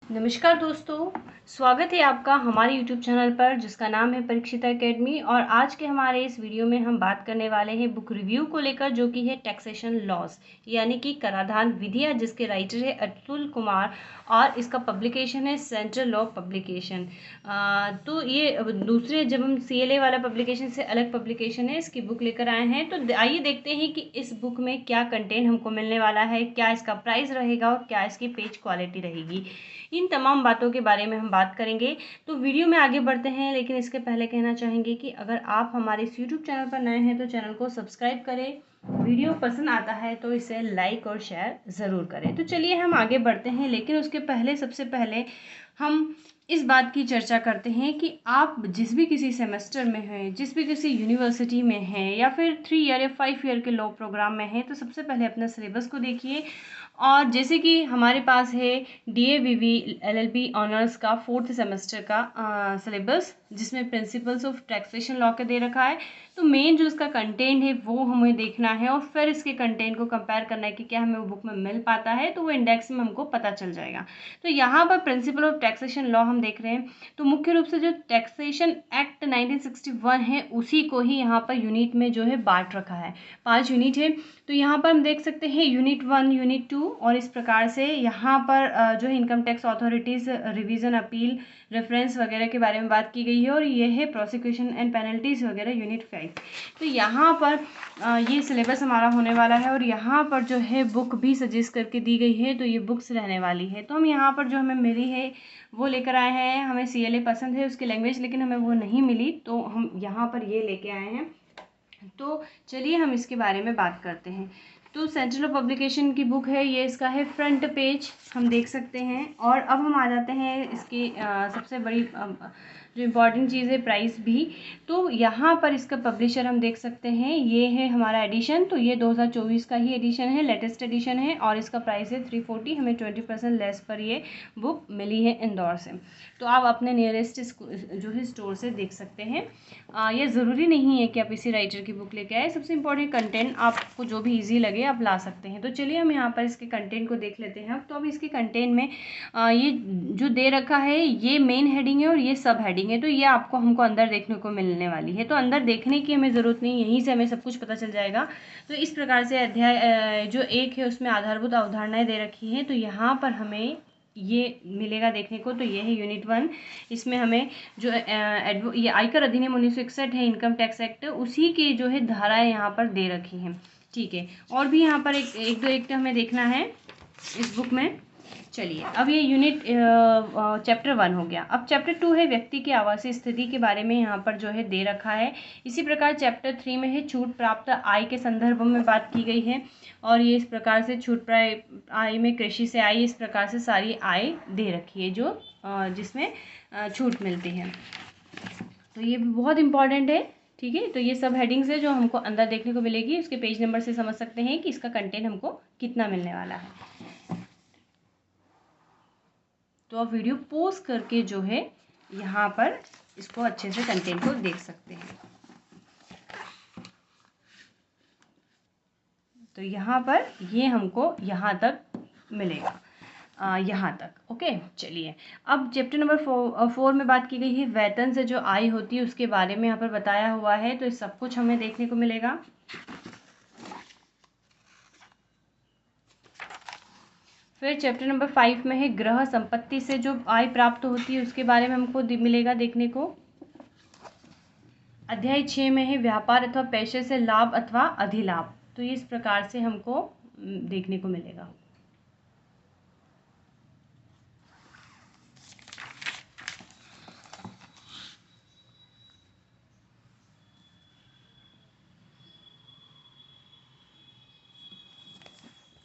नमस्कार दोस्तों, स्वागत है आपका हमारे YouTube चैनल पर जिसका नाम है परीक्षिता एकेडमी। और आज के हमारे इस वीडियो में हम बात करने वाले हैं बुक रिव्यू को लेकर, जो कि है टैक्सेशन लॉज यानी कि कराधान विधियाँ, जिसके राइटर है अतुल कुमार और इसका पब्लिकेशन है सेंट्रल लॉ पब्लिकेशन। तो ये दूसरे, जब हम CLA वाला पब्लिकेशन से अलग पब्लिकेशन है, इसकी बुक लेकर आए हैं। तो आइए देखते हैं कि इस बुक में क्या कंटेंट हमको मिलने वाला है, क्या इसका प्राइस रहेगा और क्या इसकी पेज क्वालिटी रहेगी। इन तमाम बातों के बारे में हम बात करेंगे। तो वीडियो में आगे बढ़ते हैं, लेकिन इसके पहले कहना चाहेंगे कि अगर आप हमारे इस यूट्यूब चैनल पर नए हैं तो चैनल को सब्सक्राइब करें। वीडियो पसंद आता है तो इसे लाइक और शेयर ज़रूर करें। तो चलिए हम आगे बढ़ते हैं, लेकिन उसके पहले सबसे पहले हम इस बात की चर्चा करते हैं कि आप जिस भी किसी सेमेस्टर में हैं, जिस भी किसी यूनिवर्सिटी में हैं या फिर 3 ईयर या 5 ईयर के लॉ प्रोग्राम में हैं, तो सबसे पहले अपना सिलेबस को देखिए। और जैसे कि हमारे पास है DAVV LLB ऑनर्स का 4th सेमेस्टर का सिलेबस, जिसमें प्रिंसिपल्स ऑफ टैक्सेशन लॉ का दे रखा है। तो मेन जो इसका कंटेंट है वो हमें देखना है और फिर इसके कंटेंट को कंपेयर करना है कि क्या हमें वो बुक में मिल पाता है, तो वो इंडेक्स में हमको पता चल जाएगा। तो यहाँ पर प्रिंसिपल ऑफ टैक्सेशन लॉ हम देख रहे हैं, तो मुख्य रूप से जो टैक्सेशन एक्ट 1961 है उसी को ही यहाँ पर यूनिट में जो है बांट रखा है। 5 यूनिट है, तो यहाँ पर हम देख सकते हैं यूनिट 1, यूनिट 2, और इस प्रकार से यहाँ पर जो है income tax authorities, revision, appeal, reference वगैरह के बारे में बात की गई है। और ये है प्रोसिक्यूशन एंड पेनल्टीज़ वगैरह यूनिट 5। तो यहाँ पर ये सिलेबस हमारा होने वाला है और यहाँ पर जो है बुक भी सजेस्ट करके दी गई है, तो ये बुक्स रहने वाली है। तो हम यहाँ पर जो हमें मिली है वो लेकर आए हैं। हमें CLA पसंद है उसकी लैंग्वेज, लेकिन हमें वो नहीं मिली, तो हम यहाँ पर ये लेके आए हैं। तो चलिए हम इसके बारे में बात करते हैं। तो सेंट्रल पब्लिकेशन की बुक है ये, इसका है फ्रंट पेज, हम देख सकते हैं। और अब हम आ जाते हैं इसकी सबसे बड़ी जो इम्पॉर्टेंट चीज़ है, प्राइस भी। तो यहाँ पर इसका पब्लिशर हम देख सकते हैं, ये है हमारा एडिशन। तो ये 2024 का ही एडिशन है, लेटेस्ट एडिशन है, और इसका प्राइस है 340। हमें 20% लेस पर ये बुक मिली है इंदौर से। तो आप अपने नियरेस्ट जो है स्टोर से देख सकते हैं। ये ज़रूरी नहीं है कि आप इसी राइटर की बुक लेके आए। सबसे इम्पोर्टेंट कंटेंट आपको जो भी इजी लगे आप ला सकते हैं। तो चलिए हम यहाँ पर इसके कंटेंट को देख लेते हैं। तो अब इसके कंटेंट में ये जो दे रखा है ये मेन हेडिंग है और ये सब हेडिंग है। तो ये आपको हमको अंदर देखने को मिलने वाली है। तो अंदर देखने की हमें ज़रूरत नहीं, यहीं से हमें सब कुछ पता चल जाएगा। तो इस प्रकार से अध्याय जो 1 है उसमें आधारभूत अवधारणाएँ दे रखी हैं। तो यहाँ पर हमें ये मिलेगा देखने को। तो ये है यूनिट 1। इसमें हमें जो ये आयकर अधिनियम 1961 है, इनकम टैक्स एक्ट, उसी की जो है धाराएं यहाँ पर दे रखी हैं। ठीक है, और भी यहाँ पर एक दो एक्ट हमें देखना है इस बुक में। चलिए, अब ये यूनिट चैप्टर 1 हो गया। अब चैप्टर 2 है व्यक्ति की आवासीय स्थिति के बारे में, यहाँ पर जो है दे रखा है। इसी प्रकार चैप्टर 3 में है छूट प्राप्त आय के संदर्भ में बात की गई है। और ये इस प्रकार से छूट प्राप्त आय में कृषि से आय, इस प्रकार से सारी आय दे रखी है जो जिसमें छूट मिलती है। तो ये भी बहुत इंपॉर्टेंट है। ठीक है, तो ये सब हेडिंग्स है जो हमको अंदर देखने को मिलेगी। उसके पेज नंबर से समझ सकते हैं कि इसका कंटेंट हमको कितना मिलने वाला है। तो आप वीडियो पॉज करके जो है यहाँ पर इसको अच्छे से कंटेंट को देख सकते हैं। तो यहाँ पर ये हमको यहाँ तक मिलेगा, यहाँ तक। ओके, चलिए अब चैप्टर नंबर 4 में बात की गई है वेतन से जो आय होती है उसके बारे में यहाँ पर बताया हुआ है। तो ये सब कुछ हमें देखने को मिलेगा। फिर चैप्टर नंबर 5 में है ग्रह संपत्ति से जो आय प्राप्त होती है उसके बारे में हमको मिलेगा देखने को। अध्याय 6 में है व्यापार अथवा पेशे से लाभ अथवा अधिलाभ। तो ये इस प्रकार से हमको देखने को मिलेगा।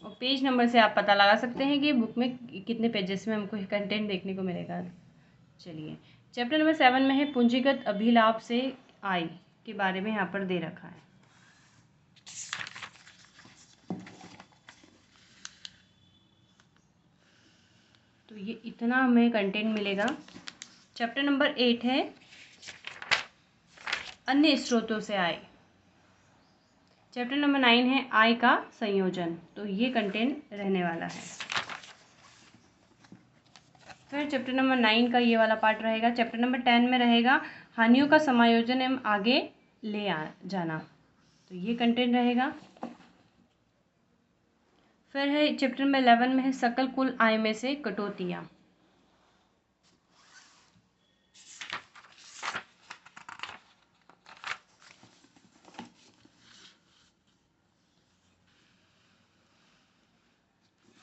और पेज नंबर से आप पता लगा सकते हैं कि बुक में कितने पेजेस में हमको कंटेंट देखने को मिलेगा। चलिए, चैप्टर नंबर 7 में है पूंजीगत अभिलाभ से आय के बारे में यहाँ पर दे रखा है। तो ये इतना हमें कंटेंट मिलेगा। चैप्टर नंबर 8 है अन्य स्रोतों से आय। चैप्टर नंबर 9 है आय का संयोजन। तो ये कंटेंट रहने वाला है। फिर चैप्टर नंबर 9 का ये वाला पार्ट रहेगा। चैप्टर नंबर 10 में रहेगा हानियों का समायोजन एवं आगे ले जाना, तो ये कंटेंट रहेगा। फिर है चैप्टर नंबर 11 में है सकल कुल आय में से कटौतियाँ।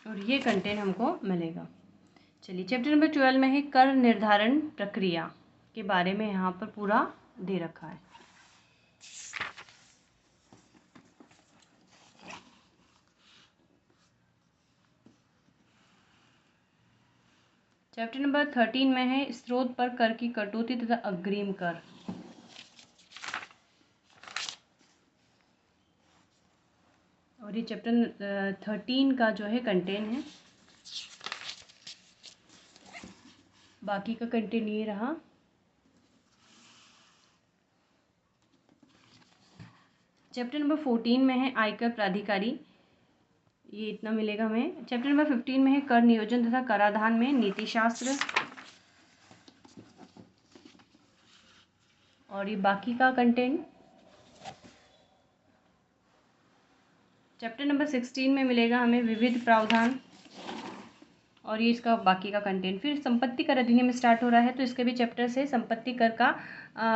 और ये कंटेंट हमको मिलेगा। चलिए चैप्टर नंबर 12 में है कर निर्धारण प्रक्रिया के बारे में यहाँ पर पूरा दे रखा है। चैप्टर नंबर 13 में है स्रोत पर कर की कटौती तथा अग्रिम कर। और ये चैप्टर 13 का जो है कंटेंट है। बाकी का कंटेंट ये रहा। चैप्टर नंबर 14 में है आयकर प्राधिकारी, ये इतना मिलेगा हमें। चैप्टर नंबर 15 में है कर नियोजन तथा कराधान में नीति शास्त्र, और ये बाकी का कंटेंट। चैप्टर नंबर 16 में मिलेगा हमें विविध प्रावधान, और ये इसका बाकी का कंटेंट। फिर संपत्ति कर अधिनियम स्टार्ट हो रहा है, तो इसके भी चैप्टर से संपत्ति कर का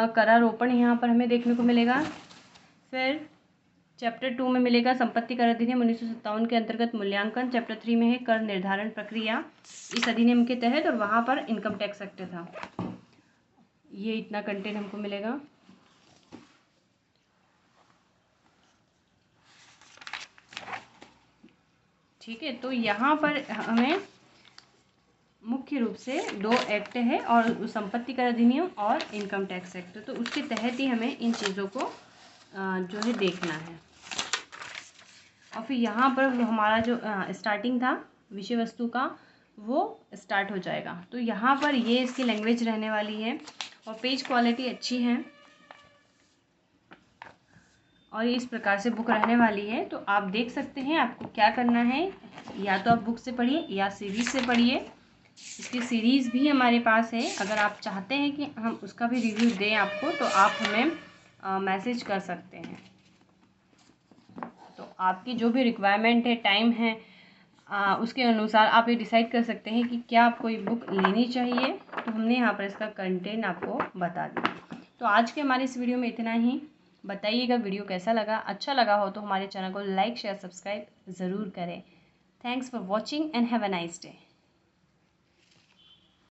करारोपण यहाँ पर हमें देखने को मिलेगा। फिर चैप्टर 2 में मिलेगा संपत्ति कर अधिनियम 1957 के अंतर्गत मूल्यांकन। चैप्टर 3 में है कर निर्धारण प्रक्रिया इस अधिनियम के तहत, और वहाँ पर इनकम टैक्स एक्ट था। ये इतना कंटेंट हमको मिलेगा। ठीक है, तो यहाँ पर हमें मुख्य रूप से 2 एक्ट है, और संपत्ति कर अधिनियम और इनकम टैक्स एक्ट, तो उसके तहत ही हमें इन चीज़ों को जो है देखना है। और फिर यहाँ पर हमारा जो स्टार्टिंग था विषय वस्तु का, वो स्टार्ट हो जाएगा। तो यहाँ पर ये इसकी लैंग्वेज रहने वाली है, और पेज क्वालिटी अच्छी है, और ये इस प्रकार से बुक रहने वाली है। तो आप देख सकते हैं आपको क्या करना है, या तो आप बुक से पढ़िए या सीरीज़ से पढ़िए। इसकी सीरीज़ भी हमारे पास है, अगर आप चाहते हैं कि हम उसका भी रिव्यू दें आपको, तो आप हमें मैसेज कर सकते हैं। तो आपकी जो भी रिक्वायरमेंट है, टाइम है, उसके अनुसार आप ये डिसाइड कर सकते हैं कि क्या आपको ये बुक लेनी चाहिए। तो हमने यहाँ पर इसका कंटेंट आपको बता दिया। तो आज के हमारे इस वीडियो में इतना ही। बताइएगा वीडियो कैसा लगा। अच्छा लगा हो तो हमारे चैनल को लाइक शेयर सब्सक्राइब ज़रूर करें। Thanks for watching and have a nice day.